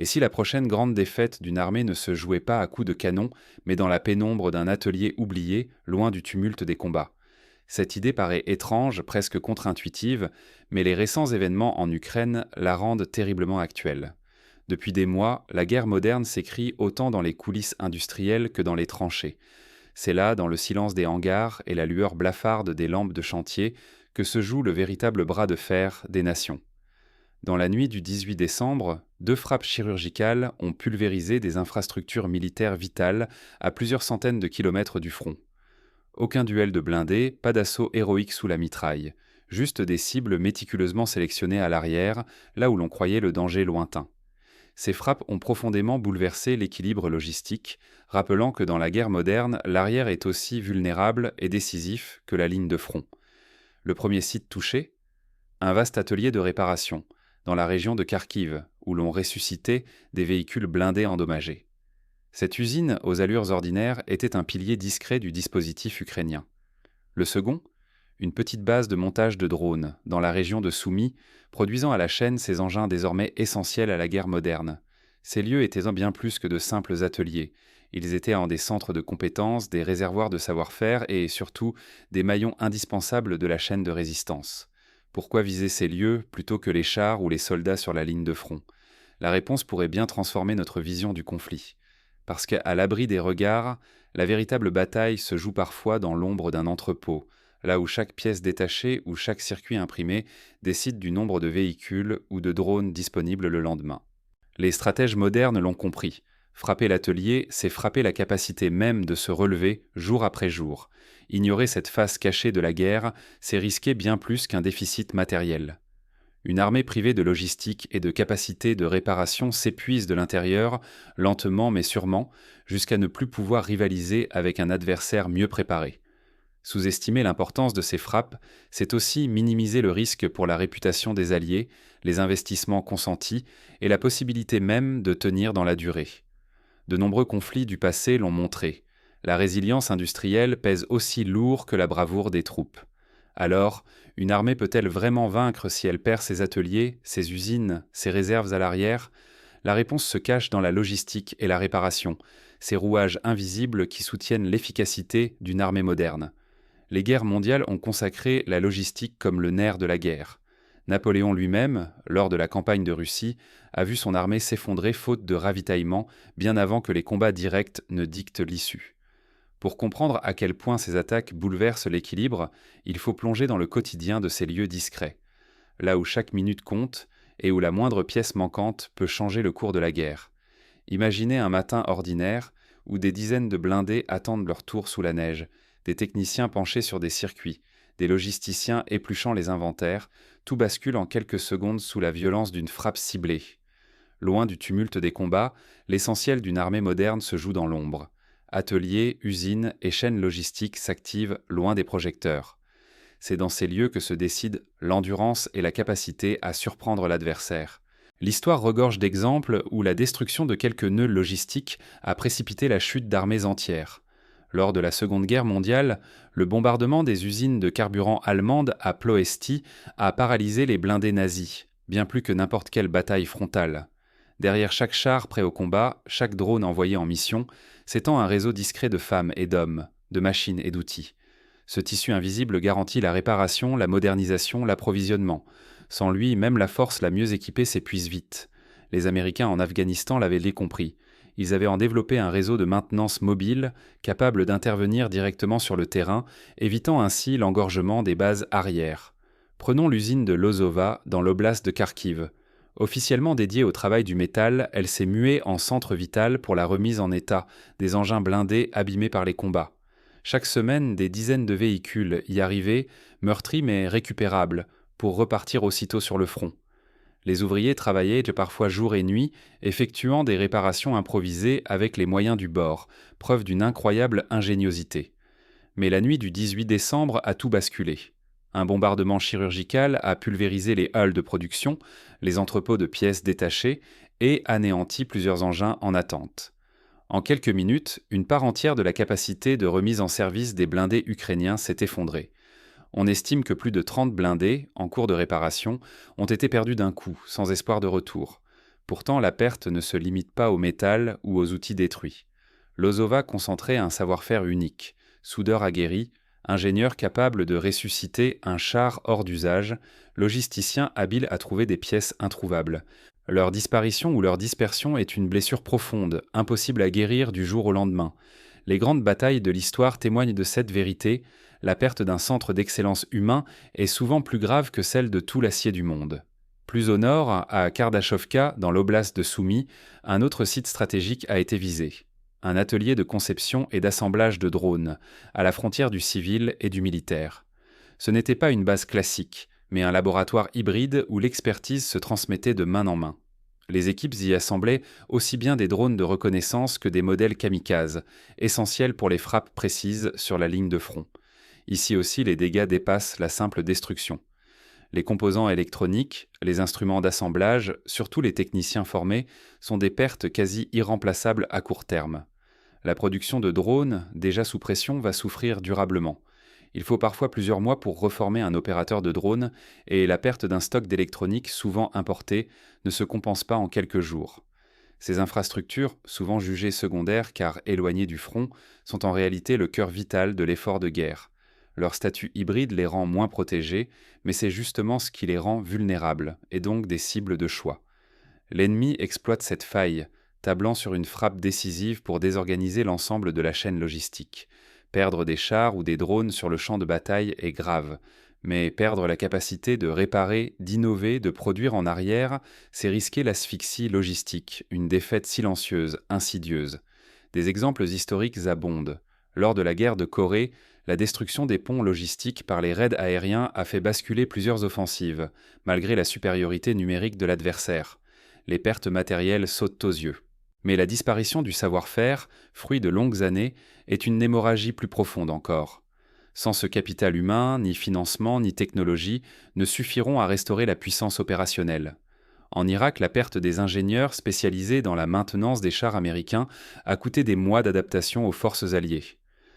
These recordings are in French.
Et si la prochaine grande défaite d'une armée ne se jouait pas à coups de canon, mais dans la pénombre d'un atelier oublié, loin du tumulte des combats? Cette idée paraît étrange, presque contre-intuitive, mais les récents événements en Ukraine la rendent terriblement actuelle. Depuis des mois, la guerre moderne s'écrit autant dans les coulisses industrielles que dans les tranchées. C'est là, dans le silence des hangars et la lueur blafarde des lampes de chantier, que se joue le véritable bras de fer des nations. Dans la nuit du 18 décembre, 2 frappes chirurgicales ont pulvérisé des infrastructures militaires vitales à plusieurs centaines de kilomètres du front. Aucun duel de blindés, pas d'assaut héroïque sous la mitraille, juste des cibles méticuleusement sélectionnées à l'arrière, là où l'on croyait le danger lointain. Ces frappes ont profondément bouleversé l'équilibre logistique, rappelant que dans la guerre moderne, l'arrière est aussi vulnérable et décisif que la ligne de front. Le premier site touché? Un vaste atelier de réparation, dans la région de Kharkiv, où l'on ressuscitait des véhicules blindés endommagés. Cette usine, aux allures ordinaires, était un pilier discret du dispositif ukrainien. Le second? Une petite base de montage de drones, dans la région de Soumy, produisant à la chaîne ces engins désormais essentiels à la guerre moderne. Ces lieux étaient bien plus que de simples ateliers. Ils étaient en des centres de compétences, des réservoirs de savoir-faire et, surtout, des maillons indispensables de la chaîne de résistance. Pourquoi viser ces lieux plutôt que les chars ou les soldats sur la ligne de front? La réponse pourrait bien transformer notre vision du conflit. Parce qu'à l'abri des regards, la véritable bataille se joue parfois dans l'ombre d'un entrepôt, là où chaque pièce détachée ou chaque circuit imprimé décide du nombre de véhicules ou de drones disponibles le lendemain. Les stratèges modernes l'ont compris. Frapper l'atelier, c'est frapper la capacité même de se relever jour après jour. Ignorer cette face cachée de la guerre, c'est risquer bien plus qu'un déficit matériel. Une armée privée de logistique et de capacité de réparation s'épuise de l'intérieur, lentement mais sûrement, jusqu'à ne plus pouvoir rivaliser avec un adversaire mieux préparé. Sous-estimer l'importance de ces frappes, c'est aussi minimiser le risque pour la réputation des alliés, les investissements consentis et la possibilité même de tenir dans la durée. De nombreux conflits du passé l'ont montré. La résilience industrielle pèse aussi lourd que la bravoure des troupes. Alors, une armée peut-elle vraiment vaincre si elle perd ses ateliers, ses usines, ses réserves à l'arrière? La réponse se cache dans la logistique et la réparation, ces rouages invisibles qui soutiennent l'efficacité d'une armée moderne. Les guerres mondiales ont consacré la logistique comme le nerf de la guerre. Napoléon lui-même, lors de la campagne de Russie, a vu son armée s'effondrer faute de ravitaillement bien avant que les combats directs ne dictent l'issue. Pour comprendre à quel point ces attaques bouleversent l'équilibre, il faut plonger dans le quotidien de ces lieux discrets, là où chaque minute compte et où la moindre pièce manquante peut changer le cours de la guerre. Imaginez un matin ordinaire où des dizaines de blindés attendent leur tour sous la neige, des techniciens penchés sur des circuits, des logisticiens épluchant les inventaires, tout bascule en quelques secondes sous la violence d'une frappe ciblée. Loin du tumulte des combats, l'essentiel d'une armée moderne se joue dans l'ombre. Ateliers, usines et chaînes logistiques s'activent loin des projecteurs. C'est dans ces lieux que se décident l'endurance et la capacité à surprendre l'adversaire. L'histoire regorge d'exemples où la destruction de quelques nœuds logistiques a précipité la chute d'armées entières. Lors de la Seconde Guerre mondiale, le bombardement des usines de carburant allemandes à Ploesti a paralysé les blindés nazis, bien plus que n'importe quelle bataille frontale. Derrière chaque char prêt au combat, chaque drone envoyé en mission, s'étend un réseau discret de femmes et d'hommes, de machines et d'outils. Ce tissu invisible garantit la réparation, la modernisation, l'approvisionnement. Sans lui, même la force la mieux équipée s'épuise vite. Les Américains en Afghanistan l'avaient compris. Ils avaient en développé un réseau de maintenance mobile, capable d'intervenir directement sur le terrain, évitant ainsi l'engorgement des bases arrières. Prenons l'usine de Lozova, dans l'oblast de Kharkiv. Officiellement dédiée au travail du métal, elle s'est muée en centre vital pour la remise en état des engins blindés abîmés par les combats. Chaque semaine, des dizaines de véhicules y arrivaient, meurtris mais récupérables, pour repartir aussitôt sur le front. Les ouvriers travaillaient parfois jour et nuit, effectuant des réparations improvisées avec les moyens du bord, preuve d'une incroyable ingéniosité. Mais la nuit du 18 décembre a tout basculé. Un bombardement chirurgical a pulvérisé les halles de production, les entrepôts de pièces détachées et anéanti plusieurs engins en attente. En quelques minutes, une part entière de la capacité de remise en service des blindés ukrainiens s'est effondrée. On estime que plus de 30 blindés, en cours de réparation, ont été perdus d'un coup, sans espoir de retour. Pourtant, la perte ne se limite pas au métal ou aux outils détruits. Lozova concentrait un savoir-faire unique, soudeur aguerri, ingénieur capable de ressusciter un char hors d'usage, logisticien habile à trouver des pièces introuvables. Leur disparition ou leur dispersion est une blessure profonde, impossible à guérir du jour au lendemain. Les grandes batailles de l'histoire témoignent de cette vérité. La perte d'un centre d'excellence humain est souvent plus grave que celle de tout l'acier du monde. Plus au nord, à Kardachovka, dans l'oblast de Soumy, un autre site stratégique a été visé. Un atelier de conception et d'assemblage de drones, à la frontière du civil et du militaire. Ce n'était pas une base classique, mais un laboratoire hybride où l'expertise se transmettait de main en main. Les équipes y assemblaient aussi bien des drones de reconnaissance que des modèles kamikazes, essentiels pour les frappes précises sur la ligne de front. Ici aussi, les dégâts dépassent la simple destruction. Les composants électroniques, les instruments d'assemblage, surtout les techniciens formés, sont des pertes quasi irremplaçables à court terme. La production de drones, déjà sous pression, va souffrir durablement. Il faut parfois plusieurs mois pour reformer un opérateur de drone et la perte d'un stock d'électronique souvent importé ne se compense pas en quelques jours. Ces infrastructures, souvent jugées secondaires car éloignées du front, sont en réalité le cœur vital de l'effort de guerre. Leur statut hybride les rend moins protégés, mais c'est justement ce qui les rend vulnérables, et donc des cibles de choix. L'ennemi exploite cette faille, tablant sur une frappe décisive pour désorganiser l'ensemble de la chaîne logistique. Perdre des chars ou des drones sur le champ de bataille est grave, mais perdre la capacité de réparer, d'innover, de produire en arrière, c'est risquer l'asphyxie logistique, une défaite silencieuse, insidieuse. Des exemples historiques abondent. Lors de la guerre de Corée, la destruction des ponts logistiques par les raids aériens a fait basculer plusieurs offensives, malgré la supériorité numérique de l'adversaire. Les pertes matérielles sautent aux yeux. Mais la disparition du savoir-faire, fruit de longues années, est une hémorragie plus profonde encore. Sans ce capital humain, ni financement, ni technologie ne suffiront à restaurer la puissance opérationnelle. En Irak, la perte des ingénieurs spécialisés dans la maintenance des chars américains a coûté des mois d'adaptation aux forces alliées.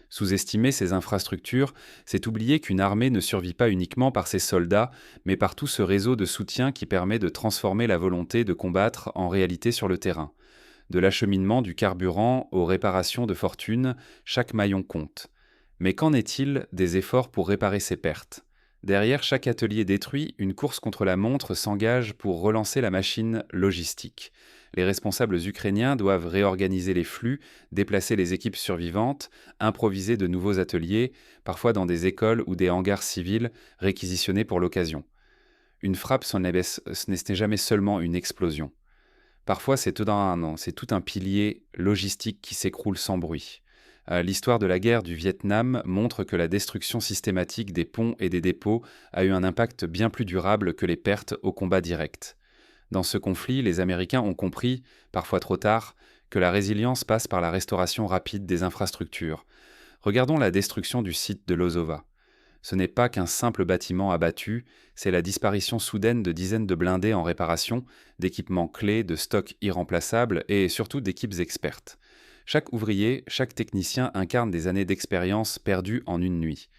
Sous-estimer ces infrastructures, c'est oublier qu'une armée ne survit pas uniquement par ses soldats, mais par tout ce réseau de soutien qui permet de transformer la volonté de combattre en réalité sur le terrain. De l'acheminement du carburant aux réparations de fortune, chaque maillon compte. Mais qu'en est-il des efforts pour réparer ces pertes ? Derrière chaque atelier détruit, une course contre la montre s'engage pour relancer la machine logistique. Les responsables ukrainiens doivent réorganiser les flux, déplacer les équipes survivantes, improviser de nouveaux ateliers, parfois dans des écoles ou des hangars civils réquisitionnés pour l'occasion. Une frappe, ce n'est jamais seulement une explosion. Parfois, c'est tout un pilier logistique qui s'écroule sans bruit. L'histoire de la guerre du Vietnam montre que la destruction systématique des ponts et des dépôts a eu un impact bien plus durable que les pertes au combat direct. Dans ce conflit, les Américains ont compris, parfois trop tard, que la résilience passe par la restauration rapide des infrastructures. Regardons la destruction du site de Lozova. Ce n'est pas qu'un simple bâtiment abattu, c'est la disparition soudaine de dizaines de blindés en réparation, d'équipements clés, de stocks irremplaçables et surtout d'équipes expertes. Chaque ouvrier, chaque technicien incarne des années d'expérience perdues en une nuit.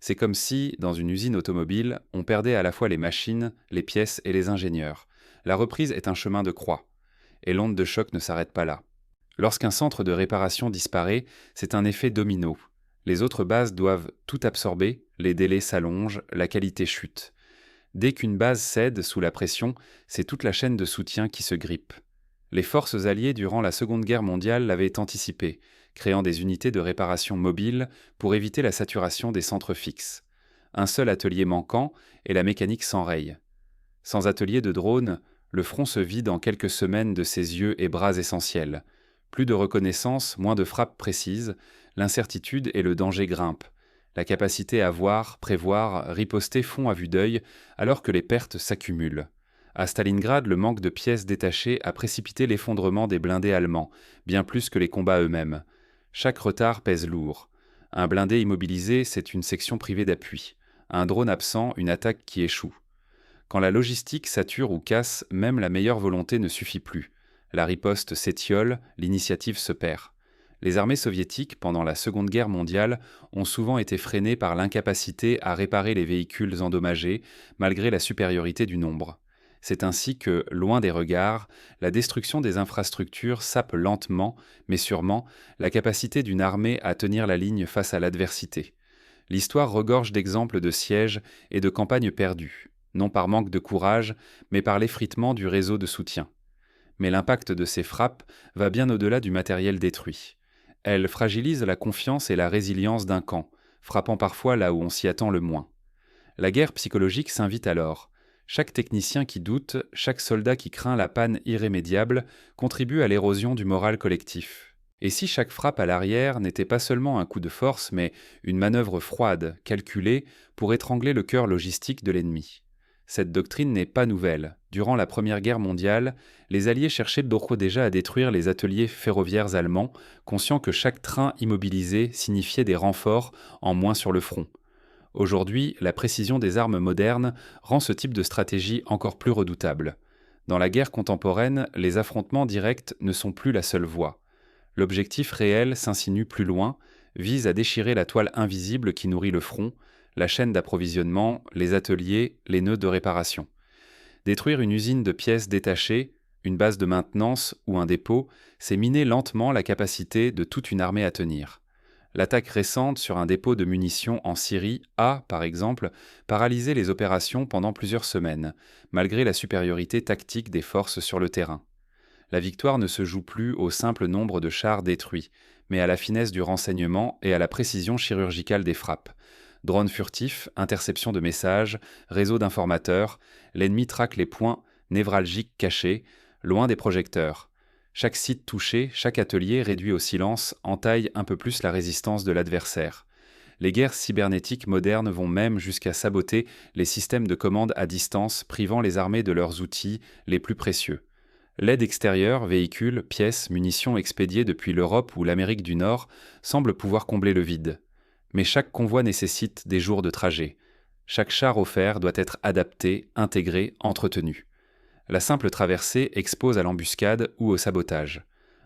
C'est comme si, dans une usine automobile, on perdait à la fois les machines, les pièces et les ingénieurs. La reprise est un chemin de croix. Et l'onde de choc ne s'arrête pas là. Lorsqu'un centre de réparation disparaît, c'est un effet domino. Les autres bases doivent tout absorber, les délais s'allongent, la qualité chute. Dès qu'une base cède sous la pression, c'est toute la chaîne de soutien qui se grippe. Les forces alliées durant la Seconde Guerre mondiale l'avaient anticipé, créant des unités de réparation mobiles pour éviter la saturation des centres fixes. Un seul atelier manquant et la mécanique s'enraye. Sans atelier de drone, le front se vide en quelques semaines de ses yeux et bras essentiels. Plus de reconnaissance, moins de frappes précises, l'incertitude et le danger grimpent. La capacité à voir, prévoir, riposter fond à vue d'œil, alors que les pertes s'accumulent. À Stalingrad, le manque de pièces détachées a précipité l'effondrement des blindés allemands, bien plus que les combats eux-mêmes. Chaque retard pèse lourd. Un blindé immobilisé, c'est une section privée d'appui. Un drone absent, une attaque qui échoue. Quand la logistique sature ou casse, même la meilleure volonté ne suffit plus. La riposte s'étiole, l'initiative se perd. Les armées soviétiques, pendant la Seconde Guerre mondiale, ont souvent été freinées par l'incapacité à réparer les véhicules endommagés, malgré la supériorité du nombre. C'est ainsi que, loin des regards, la destruction des infrastructures sape lentement, mais sûrement, la capacité d'une armée à tenir la ligne face à l'adversité. L'histoire regorge d'exemples de sièges et de campagnes perdues, non par manque de courage, mais par l'effritement du réseau de soutien. Mais l'impact de ces frappes va bien au-delà du matériel détruit. Elles fragilisent la confiance et la résilience d'un camp, frappant parfois là où on s'y attend le moins. La guerre psychologique s'invite alors. Chaque technicien qui doute, chaque soldat qui craint la panne irrémédiable contribue à l'érosion du moral collectif. Et si chaque frappe à l'arrière n'était pas seulement un coup de force, mais une manœuvre froide, calculée, pour étrangler le cœur logistique de l'ennemi? Cette doctrine n'est pas nouvelle. Durant la Première Guerre mondiale, les Alliés cherchaient d'ores déjà à détruire les ateliers ferroviaires allemands, conscients que chaque train immobilisé signifiait des renforts en moins sur le front. Aujourd'hui, la précision des armes modernes rend ce type de stratégie encore plus redoutable. Dans la guerre contemporaine, les affrontements directs ne sont plus la seule voie. L'objectif réel s'insinue plus loin, vise à déchirer la toile invisible qui nourrit le front, la chaîne d'approvisionnement, les ateliers, les nœuds de réparation. Détruire une usine de pièces détachées, une base de maintenance ou un dépôt, c'est miner lentement la capacité de toute une armée à tenir. L'attaque récente sur un dépôt de munitions en Syrie a, par exemple, paralysé les opérations pendant plusieurs semaines, malgré la supériorité tactique des forces sur le terrain. La victoire ne se joue plus au simple nombre de chars détruits, mais à la finesse du renseignement et à la précision chirurgicale des frappes. Drones furtifs, interception de messages, réseaux d'informateurs, l'ennemi traque les points névralgiques cachés, loin des projecteurs. Chaque site touché, chaque atelier réduit au silence entaille un peu plus la résistance de l'adversaire. Les guerres cybernétiques modernes vont même jusqu'à saboter les systèmes de commande à distance, privant les armées de leurs outils les plus précieux. L'aide extérieure, véhicules, pièces, munitions expédiées depuis l'Europe ou l'Amérique du Nord, semble pouvoir combler le vide. Mais chaque convoi nécessite des jours de trajet. Chaque char offert doit être adapté, intégré, entretenu. La simple traversée expose à l'embuscade ou au sabotage.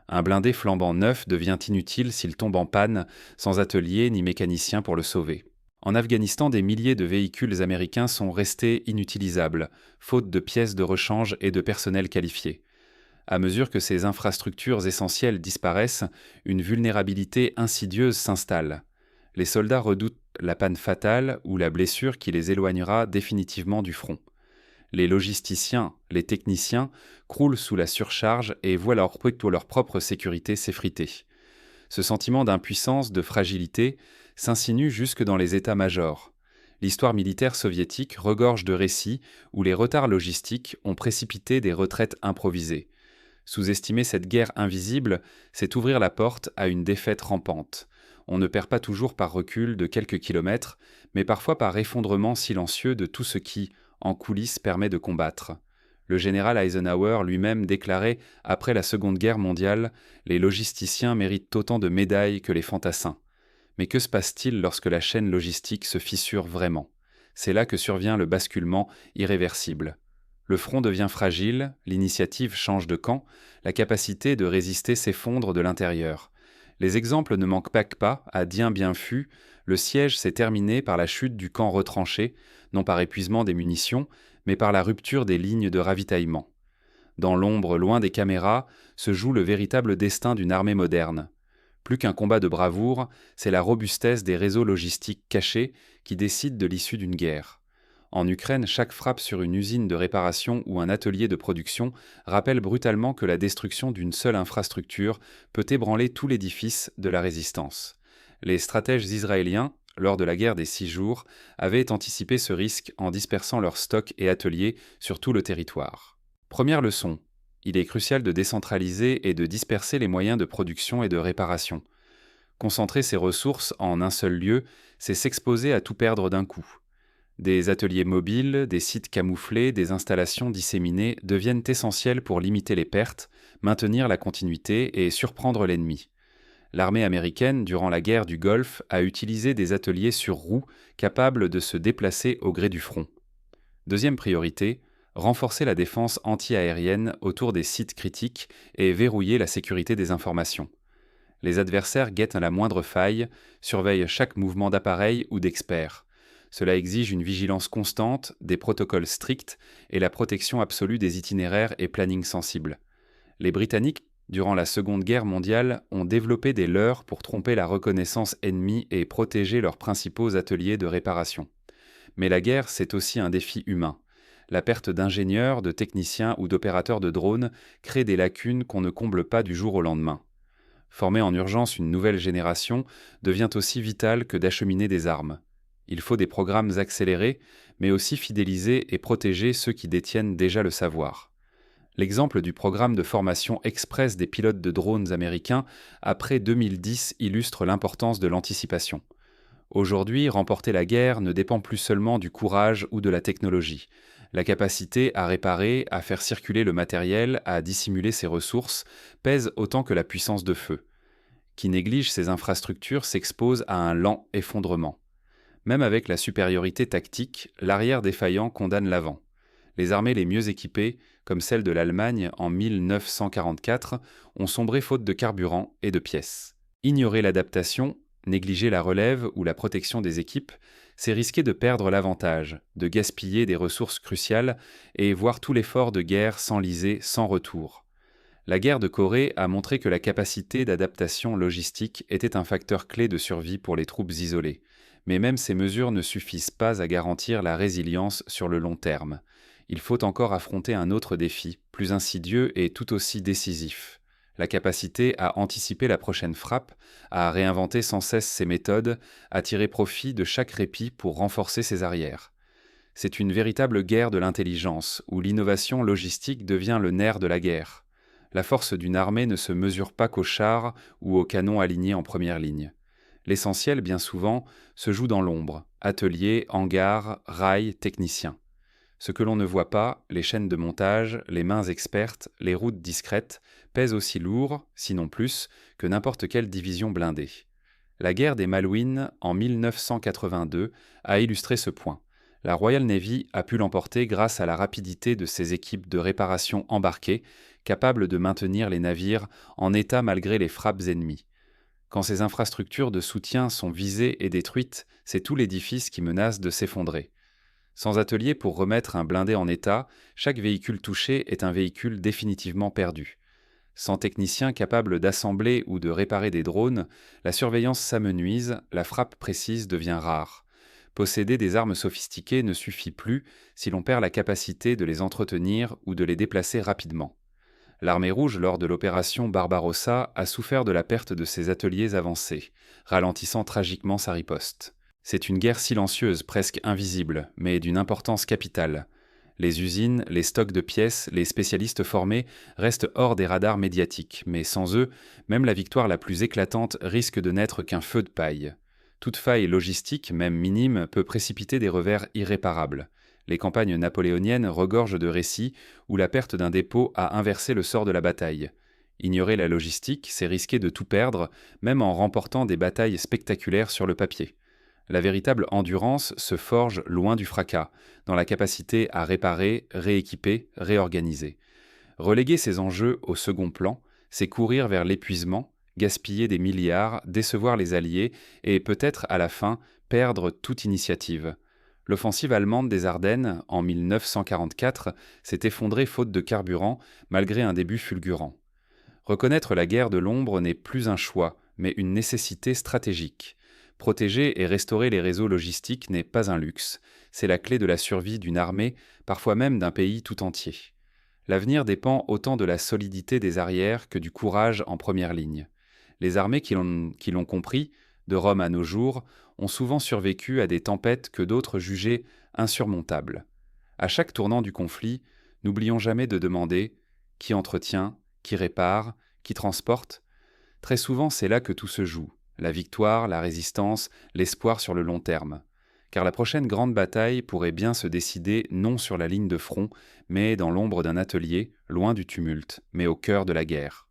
Un blindé flambant neuf devient inutile s'il tombe en panne, sans atelier ni mécanicien pour le sauver. En Afghanistan, des milliers de véhicules américains sont restés inutilisables, faute de pièces de rechange et de personnel qualifié. À mesure que ces infrastructures essentielles disparaissent, une vulnérabilité insidieuse s'installe. Les soldats redoutent la panne fatale ou la blessure qui les éloignera définitivement du front. Les logisticiens, les techniciens, croulent sous la surcharge et voient leur propre sécurité s'effriter. Ce sentiment d'impuissance, de fragilité, s'insinue jusque dans les états-majors. L'histoire militaire soviétique regorge de récits où les retards logistiques ont précipité des retraites improvisées. Sous-estimer cette guerre invisible, c'est ouvrir la porte à une défaite rampante. On ne perd pas toujours par recul de quelques kilomètres, mais parfois par effondrement silencieux de tout ce qui, en coulisses, permet de combattre. Le général Eisenhower lui-même déclarait, après la Seconde Guerre mondiale, « Les logisticiens méritent autant de médailles que les fantassins ». Mais que se passe-t-il lorsque la chaîne logistique se fissure vraiment? C'est là que survient le basculement irréversible. Le front devient fragile, l'initiative change de camp, la capacité de résister s'effondre de l'intérieur. Les exemples ne manquent pas, à Dien bien fut, le siège s'est terminé par la chute du camp retranché, non par épuisement des munitions, mais par la rupture des lignes de ravitaillement. Dans l'ombre, loin des caméras, se joue le véritable destin d'une armée moderne. Plus qu'un combat de bravoure, c'est la robustesse des réseaux logistiques cachés qui décide de l'issue d'une guerre. En Ukraine, chaque frappe sur une usine de réparation ou un atelier de production rappelle brutalement que la destruction d'une seule infrastructure peut ébranler tout l'édifice de la résistance. Les stratèges israéliens, lors de la guerre des 6 jours, avaient anticipé ce risque en dispersant leurs stocks et ateliers sur tout le territoire. Première leçon, il est crucial de décentraliser et de disperser les moyens de production et de réparation. Concentrer ses ressources en un seul lieu, c'est s'exposer à tout perdre d'un coup. Des ateliers mobiles, des sites camouflés, des installations disséminées deviennent essentiels pour limiter les pertes, maintenir la continuité et surprendre l'ennemi. L'armée américaine, durant la guerre du Golfe, a utilisé des ateliers sur roues capables de se déplacer au gré du front. Deuxième priorité, renforcer la défense anti-aérienne autour des sites critiques et verrouiller la sécurité des informations. Les adversaires guettent à la moindre faille, surveillent chaque mouvement d'appareil ou d'expert. Cela exige une vigilance constante, des protocoles stricts et la protection absolue des itinéraires et plannings sensibles. Les Britanniques, durant la Seconde Guerre mondiale, ont développé des leurres pour tromper la reconnaissance ennemie et protéger leurs principaux ateliers de réparation. Mais la guerre, c'est aussi un défi humain. La perte d'ingénieurs, de techniciens ou d'opérateurs de drones crée des lacunes qu'on ne comble pas du jour au lendemain. Former en urgence une nouvelle génération devient aussi vital que d'acheminer des armes. Il faut des programmes accélérés, mais aussi fidéliser et protéger ceux qui détiennent déjà le savoir. L'exemple du programme de formation express des pilotes de drones américains après 2010 illustre l'importance de l'anticipation. Aujourd'hui, remporter la guerre ne dépend plus seulement du courage ou de la technologie. La capacité à réparer, à faire circuler le matériel, à dissimuler ses ressources pèse autant que la puissance de feu. Qui néglige ces infrastructures s'expose à un lent effondrement. Même avec la supériorité tactique, l'arrière défaillant condamne l'avant. Les armées les mieux équipées, comme celle de l'Allemagne en 1944, ont sombré faute de carburant et de pièces. Ignorer l'adaptation, négliger la relève ou la protection des équipes, c'est risquer de perdre l'avantage, de gaspiller des ressources cruciales et voir tout l'effort de guerre s'enliser sans retour. La guerre de Corée a montré que la capacité d'adaptation logistique était un facteur clé de survie pour les troupes isolées. Mais même ces mesures ne suffisent pas à garantir la résilience sur le long terme. Il faut encore affronter un autre défi, plus insidieux et tout aussi décisif. La capacité à anticiper la prochaine frappe, à réinventer sans cesse ses méthodes, à tirer profit de chaque répit pour renforcer ses arrières. C'est une véritable guerre de l'intelligence, où l'innovation logistique devient le nerf de la guerre. La force d'une armée ne se mesure pas qu'aux chars ou aux canons alignés en première ligne. L'essentiel, bien souvent, se joue dans l'ombre, ateliers, hangars, rails, techniciens. Ce que l'on ne voit pas, les chaînes de montage, les mains expertes, les routes discrètes, pèsent aussi lourd, sinon plus, que n'importe quelle division blindée. La guerre des Malouines, en 1982, a illustré ce point. La Royal Navy a pu l'emporter grâce à la rapidité de ses équipes de réparation embarquées, capables de maintenir les navires en état malgré les frappes ennemies. Quand ces infrastructures de soutien sont visées et détruites, c'est tout l'édifice qui menace de s'effondrer. Sans atelier pour remettre un blindé en état, chaque véhicule touché est un véhicule définitivement perdu. Sans technicien capable d'assembler ou de réparer des drones, la surveillance s'amenuise, la frappe précise devient rare. Posséder des armes sophistiquées ne suffit plus si l'on perd la capacité de les entretenir ou de les déplacer rapidement. L'armée rouge, lors de l'opération Barbarossa, a souffert de la perte de ses ateliers avancés, ralentissant tragiquement sa riposte. C'est une guerre silencieuse, presque invisible, mais d'une importance capitale. Les usines, les stocks de pièces, les spécialistes formés restent hors des radars médiatiques, mais sans eux, même la victoire la plus éclatante risque de n'être qu'un feu de paille. Toute faille logistique, même minime, peut précipiter des revers irréparables. Les campagnes napoléoniennes regorgent de récits où la perte d'un dépôt a inversé le sort de la bataille. Ignorer la logistique, c'est risquer de tout perdre, même en remportant des batailles spectaculaires sur le papier. La véritable endurance se forge loin du fracas, dans la capacité à réparer, rééquiper, réorganiser. Reléguer ces enjeux au second plan, c'est courir vers l'épuisement, gaspiller des milliards, décevoir les alliés et peut-être à la fin perdre toute initiative. L'offensive allemande des Ardennes, en 1944, s'est effondrée faute de carburant, malgré un début fulgurant. Reconnaître la guerre de l'ombre n'est plus un choix, mais une nécessité stratégique. Protéger et restaurer les réseaux logistiques n'est pas un luxe, c'est la clé de la survie d'une armée, parfois même d'un pays tout entier. L'avenir dépend autant de la solidité des arrières que du courage en première ligne. Les armées qui l'ont compris, de Rome à nos jours, ont souvent survécu à des tempêtes que d'autres jugeaient insurmontables. À chaque tournant du conflit, n'oublions jamais de demander qui entretient, qui répare, qui transporte. Très souvent, c'est là que tout se joue. La victoire, la résistance, l'espoir sur le long terme. Car la prochaine grande bataille pourrait bien se décider non sur la ligne de front, mais dans l'ombre d'un atelier, loin du tumulte, mais au cœur de la guerre.